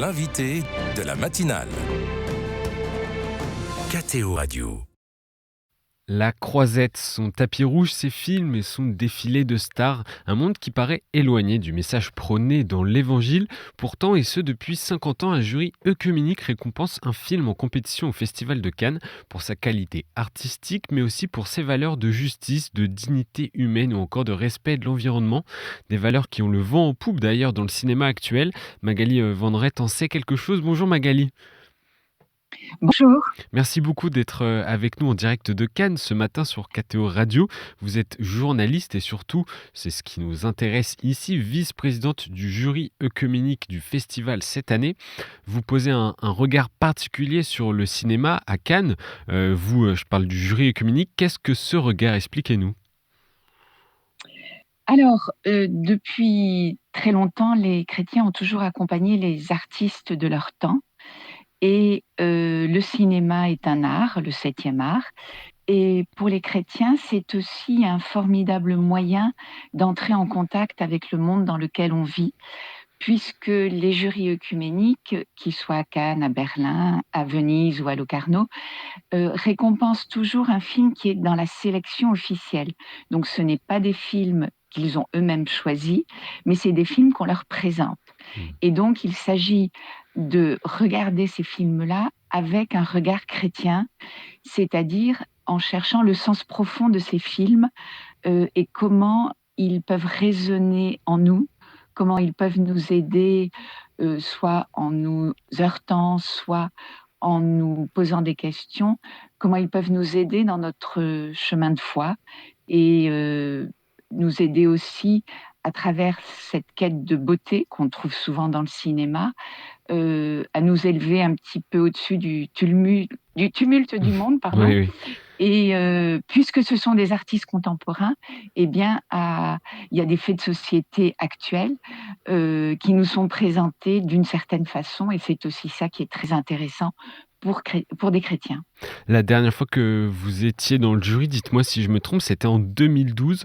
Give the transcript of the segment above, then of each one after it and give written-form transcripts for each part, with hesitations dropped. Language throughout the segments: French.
l'invité de la matinale. KTO Radio. La Croisette, son tapis rouge, ses films et son défilé de stars, un monde qui paraît éloigné du message prôné dans l'Évangile. Pourtant, et ce depuis 50 ans, un jury œcuménique récompense un film en compétition au Festival de Cannes pour sa qualité artistique, mais aussi pour ses valeurs de justice, de dignité humaine ou encore de respect de l'environnement. Des valeurs qui ont le vent en poupe d'ailleurs dans le cinéma actuel. Magali Vendrette en sait quelque chose. Bonjour Magali. Bonjour. Merci beaucoup d'être avec nous en direct de Cannes ce matin sur KTO Radio. Vous êtes journaliste et surtout, c'est ce qui nous intéresse ici, vice-présidente du jury œcuménique du festival cette année. Vous posez un regard particulier sur le cinéma à Cannes. Je parle du jury œcuménique. Qu'est-ce que ce regard? Expliquez-nous. Alors, depuis très longtemps, les chrétiens ont toujours accompagné les artistes de leur temps. Et le cinéma est un art, le 7e art. Et pour les chrétiens, c'est aussi un formidable moyen d'entrer en contact avec le monde dans lequel on vit, puisque les jurys œcuméniques, qu'ils soient à Cannes, à Berlin, à Venise ou à Locarno, récompensent toujours un film qui est dans la sélection officielle. Donc ce n'est pas des films qu'ils ont eux-mêmes choisis, mais c'est des films qu'on leur présente. Et donc il s'agit de regarder ces films-là avec un regard chrétien, c'est-à-dire en cherchant le sens profond de ces films et comment ils peuvent résonner en nous, comment ils peuvent nous aider, soit en nous heurtant, soit en nous posant des questions, comment ils peuvent nous aider dans notre chemin de foi et nous aider aussi à travers cette quête de beauté qu'on trouve souvent dans le cinéma, à nous élever un petit peu au-dessus du tumulte du monde, pardon. Oui. Et puisque ce sont des artistes contemporains, eh bien, il y a des faits de société actuels qui nous sont présentés d'une certaine façon, et c'est aussi ça qui est très intéressant pour des chrétiens. La dernière fois que vous étiez dans le jury, dites-moi si je me trompe, c'était en 2012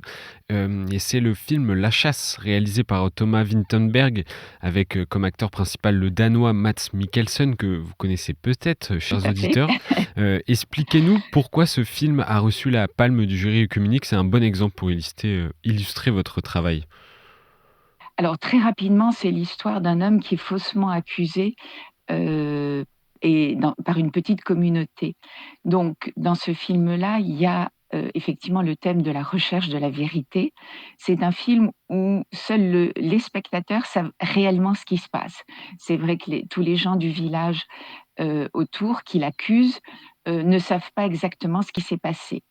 et c'est le film La Chasse, réalisé par Thomas Vinterberg, avec comme acteur principal le Danois Mads Mikkelsen, que vous connaissez peut-être, chers auditeurs. Expliquez-nous pourquoi ce film a reçu la palme du jury œcuménique. C'est un bon exemple pour illustrer votre travail. Alors très rapidement, c'est l'histoire d'un homme qui est faussement accusé par une petite communauté. Donc, dans ce film-là, il y a effectivement le thème de la recherche de la vérité. C'est un film où seuls les spectateurs savent réellement ce qui se passe. C'est vrai que tous les gens du village autour qui l'accusent ne savent pas exactement ce qui s'est passé.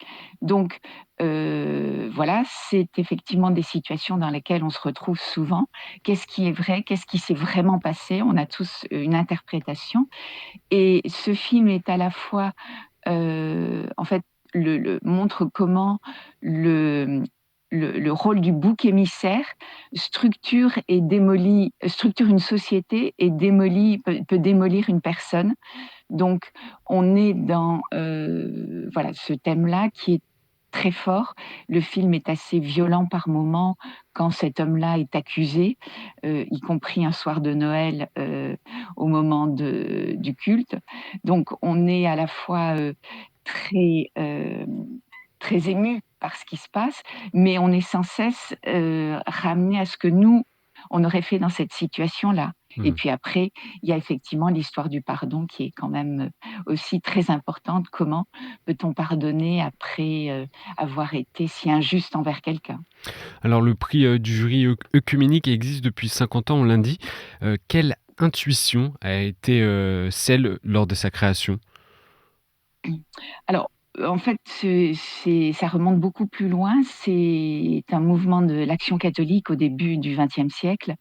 Donc, voilà, c'est effectivement des situations dans lesquelles on se retrouve souvent. Qu'est-ce qui est vrai? Qu'est-ce qui s'est vraiment passé? On a tous une interprétation. Et ce film est à la fois, en fait, montre comment le rôle du bouc émissaire structure une société et peut démolir une personne. Donc, on est dans voilà, ce thème-là qui est très fort. Le film est assez violent par moments quand cet homme-là est accusé, y compris un soir de Noël au moment du culte. Donc, on est à la fois très, très ému par ce qui se passe, mais on est sans cesse ramené à ce que nous, on aurait fait dans cette situation-là. Et puis après, il y a effectivement l'histoire du pardon qui est quand même aussi très importante. Comment peut-on pardonner après avoir été si injuste envers quelqu'un? Alors le prix du jury œcuménique existe depuis 50 ans, on l'a dit. Quelle intuition a été celle lors de sa création? Alors, en fait, ça remonte beaucoup plus loin. C'est un mouvement de l'Action catholique au début du XXe siècle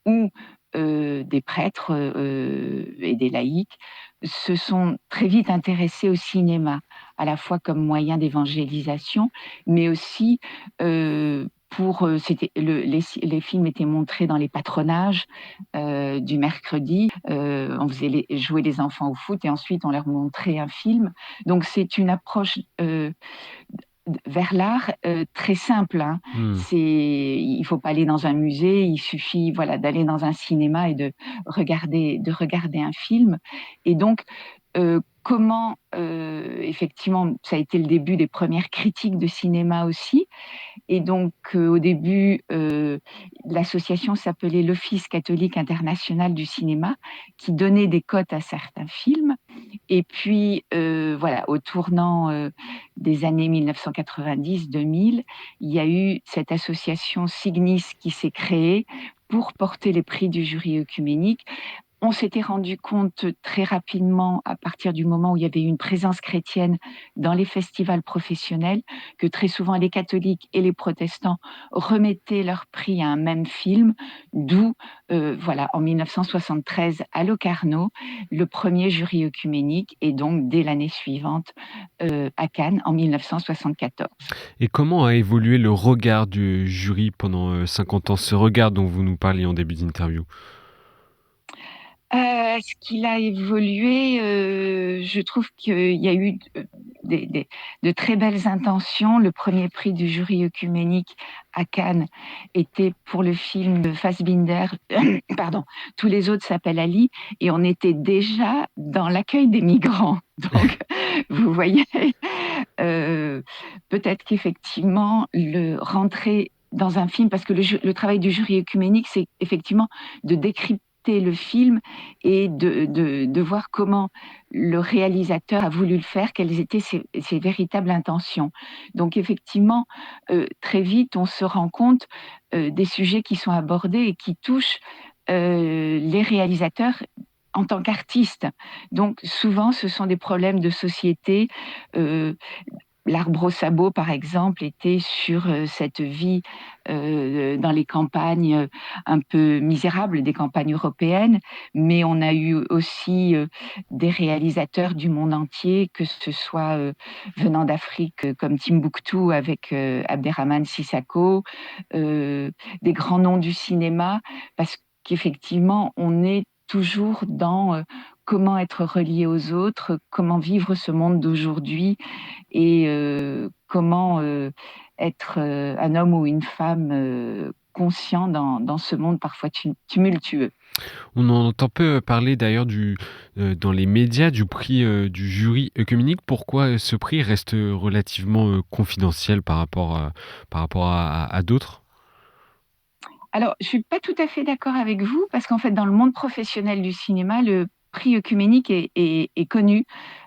où des prêtres et des laïcs se sont très vite intéressés au cinéma, à la fois comme moyen d'évangélisation, mais aussi les films étaient montrés dans les patronages du mercredi. On faisait jouer les enfants au foot et ensuite on leur montrait un film. Donc c'est une approche vers l'art, très simple, hein. Mmh. Il faut pas aller dans un musée, il suffit, voilà, d'aller dans un cinéma et de regarder un film et donc comment, effectivement, ça a été le début des premières critiques de cinéma aussi et donc au début, l'association s'appelait l'Office catholique international du cinéma, qui donnait des cotes à certains films et puis, voilà, au tournant, des années 1990-2000, il y a eu cette association Signis qui s'est créée pour porter les prix du jury œcuménique. On s'était rendu compte très rapidement, à partir du moment où il y avait une présence chrétienne dans les festivals professionnels, que très souvent les catholiques et les protestants remettaient leur prix à un même film, d'où, voilà, en 1973 à Locarno, le premier jury œcuménique et donc dès l'année suivante, à Cannes en 1974. Et comment a évolué le regard du jury pendant, 50 ans? Ce regard dont vous nous parliez en début d'interview. Ce qu'il a évolué, je trouve qu'il y a eu de très belles intentions. Le premier prix du jury œcuménique à Cannes était pour le film de Fassbinder, pardon, Tous les autres s'appellent Ali et on était déjà dans l'accueil des migrants. Donc vous voyez, heu, peut-être qu'effectivement le rentrer dans un film parce que le travail du jury œcuménique, c'est effectivement de décrypter le film et de voir comment le réalisateur a voulu le faire, quelles étaient ses véritables intentions. Donc effectivement, très vite, on se rend compte, des sujets qui sont abordés et qui touchent, les réalisateurs en tant qu'artistes. Donc souvent, ce sont des problèmes de société, heu L'arbre au sabot, par exemple, était sur, cette vie, dans les campagnes, un peu misérables des campagnes européennes. Mais on a eu aussi, des réalisateurs du monde entier, que ce soit, venant d'Afrique, comme Timbuktu avec, Abderrahmane Sissako, heu, des grands noms du cinéma. Parce qu'effectivement, on est toujours dans, comment être relié aux autres, comment vivre ce monde d'aujourd'hui et comment, être, un homme ou une femme, conscient dans ce monde parfois tumultueux. On en entend peu parler d'ailleurs dans les médias du prix, du jury œcuménique. Pourquoi, ce prix reste, relativement, confidentiel par rapport à d'autres? Alors, je suis pas tout à fait d'accord avec vous parce qu'en fait, dans le monde professionnel du cinéma, le prix œcuménique est connu.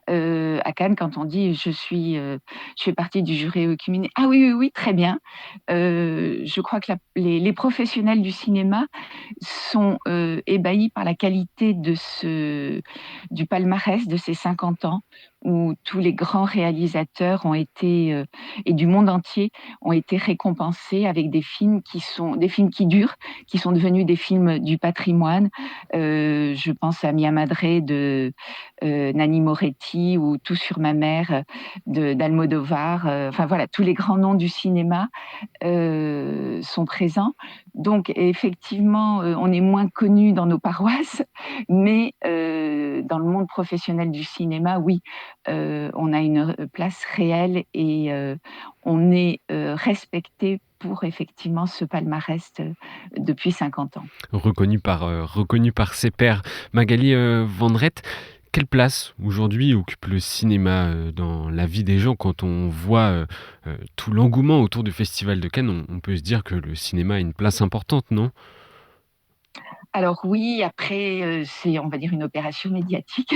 À Cannes, quand on dit: je fais partie du jury œcuménique», «Ah oui, oui, oui, très bien». Je crois que la les professionnels du cinéma sont, ébahis par la qualité du palmarès de ces 50 ans où tous les grands réalisateurs ont été, et du monde entier, ont été récompensés avec des films qui durent, qui sont devenus des films du patrimoine. Je pense à Mia Madre de, Nanni Moretti ou Tout sur ma mère, de d'Almodovar, enfin voilà, tous les grands noms du cinéma, sont présents. Donc effectivement, on est moins connus dans nos paroisses, mais dans le monde professionnel du cinéma, oui, on a une place réelle et on est, respecté pour effectivement ce palmarès, depuis 50 ans. Reconnu par ses pairs. Magali, Vendrette, quelle place aujourd'hui occupe le cinéma, dans la vie des gens? Quand on voit, tout l'engouement autour du festival de Cannes, on peut se dire que le cinéma a une place importante, non? Alors oui, après, c'est, on va dire, une opération médiatique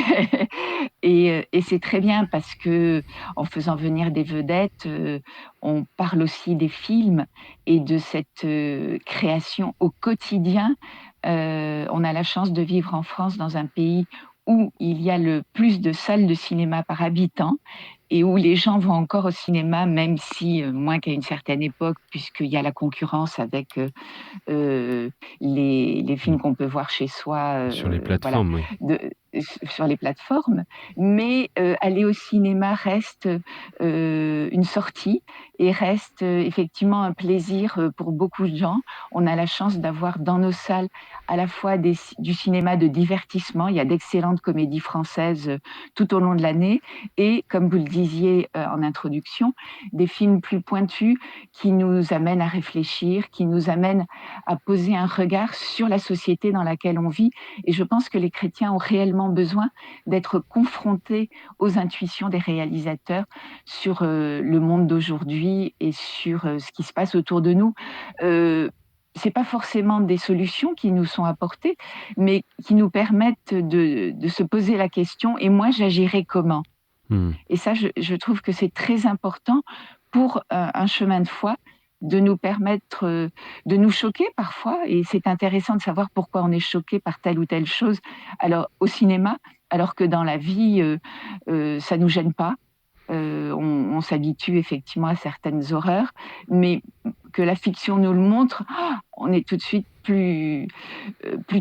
et c'est très bien parce qu'en faisant venir des vedettes, on parle aussi des films et de cette, création au quotidien. On a la chance de vivre en France dans un pays où il y a le plus de salles de cinéma par habitant et où les gens vont encore au cinéma, même si, moins qu'à une certaine époque, puisqu'il y a la concurrence avec, les films qu'on peut voir chez soi, Sur les voilà, plateformes, oui. sur les plateformes, mais aller au cinéma reste une sortie et reste effectivement un plaisir pour beaucoup de gens. On a la chance d'avoir dans nos salles à la fois du cinéma de divertissement, il y a d'excellentes comédies françaises tout au long de l'année, et comme vous le disiez en introduction, des films plus pointus qui nous amènent à réfléchir, qui nous amènent à poser un regard sur la société dans laquelle on vit. Et je pense que les chrétiens ont réellement besoin d'être confrontés aux intuitions des réalisateurs sur le monde d'aujourd'hui et sur ce qui se passe autour de nous. C'est pas forcément des solutions qui nous sont apportées, mais qui nous permettent de se poser la question: et moi, j'agirais comment? Mmh. Et ça, je trouve que c'est très important pour un chemin de foi, de nous permettre de nous choquer parfois. Et c'est intéressant de savoir pourquoi on est choqué par telle ou telle chose. Alors, au cinéma, alors que dans la vie, ça nous gêne pas. On s'habitue effectivement à certaines horreurs, mais que la fiction nous le montre, on est tout de suite plus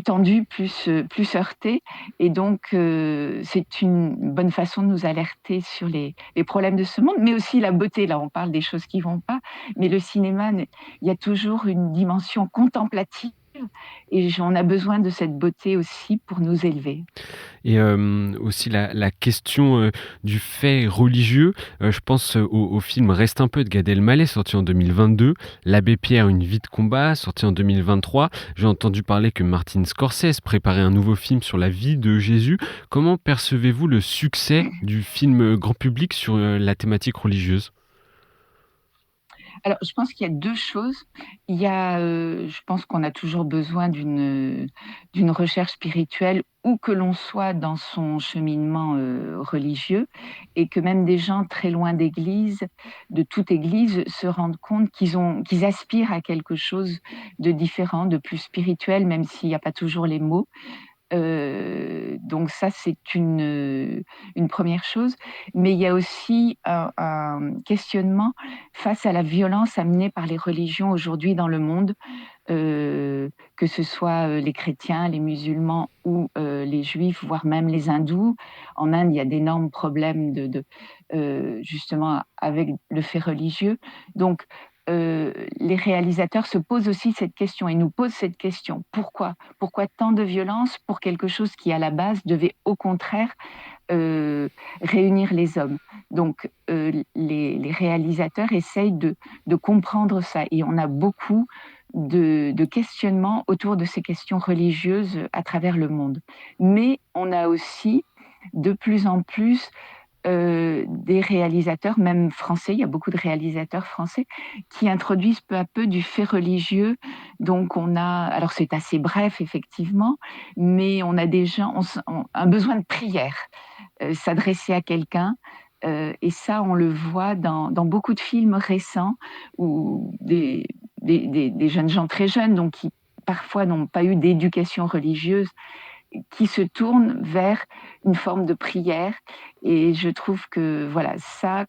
tendu, plus heurté. Et donc, c'est une bonne façon de nous alerter sur les problèmes de ce monde, mais aussi la beauté. Là, on parle des choses qui vont pas, mais le cinéma, il y a toujours une dimension contemplative, et on a besoin de cette beauté aussi pour nous élever. Et aussi la question du fait religieux. Je pense au film Reste un peu de Gad Elmaleh, sorti en 2022, L'Abbé Pierre, une vie de combat, sorti en 2023. J'ai entendu parler que Martin Scorsese préparait un nouveau film sur la vie de Jésus. Comment percevez-vous le succès du film grand public sur la thématique religieuse ? Alors, je pense qu'il y a 2 choses. Il y a, je pense qu'on a toujours besoin d'une recherche spirituelle, où que l'on soit dans son cheminement, religieux, et que même des gens très loin d'église, de toute église, se rendent compte qu'ils aspirent à quelque chose de différent, de plus spirituel, même s'il n'y a pas toujours les mots. Donc ça, c'est une première chose. Mais il y a aussi un questionnement face à la violence amenée par les religions aujourd'hui dans le monde, que ce soit les chrétiens, les musulmans ou les juifs, voire même les hindous. En Inde, il y a d'énormes problèmes justement avec le fait religieux. Donc, les réalisateurs se posent aussi cette question et nous posent cette question. Pourquoi? Pourquoi tant de violence pour quelque chose qui, à la base, devait au contraire réunir les hommes? Donc, les réalisateurs essayent de comprendre ça, et on a beaucoup de questionnements autour de ces questions religieuses à travers le monde. Mais on a aussi de plus en plus des réalisateurs, même français, il y a beaucoup de réalisateurs français qui introduisent peu à peu du fait religieux. Donc alors c'est assez bref effectivement, mais on a des gens, un besoin de prière, s'adresser à quelqu'un. Et ça, on le voit dans beaucoup de films récents, où des jeunes gens très jeunes, donc qui parfois n'ont pas eu d'éducation religieuse, qui se tournent vers une forme de prière. Et je trouve que voilà, ça,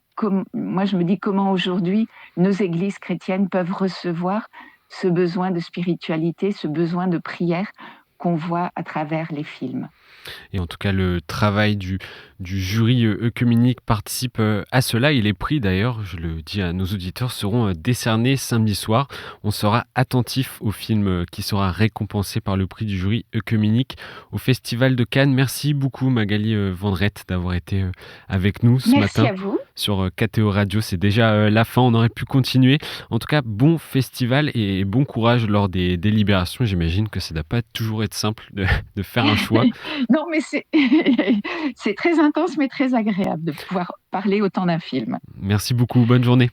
moi je me dis, comment aujourd'hui nos églises chrétiennes peuvent recevoir ce besoin de spiritualité, ce besoin de prière qu'on voit à travers les films. Et en tout cas, le travail du jury œcuménique participe à cela. Et les prix, d'ailleurs, je le dis à nos auditeurs, seront décernés samedi soir. On sera attentif au film qui sera récompensé par le prix du jury œcuménique au Festival de Cannes. Merci beaucoup, Magali Vendrette, d'avoir été avec nous ce Merci matin à vous. sur KTO Radio. C'est déjà la fin, on aurait pu continuer. En tout cas, bon festival et bon courage lors des délibérations. J'imagine que ça ne doit pas toujours être simple de faire un choix. Non, mais c'est très intense, mais très agréable de pouvoir parler autant d'un film. Merci beaucoup, bonne journée.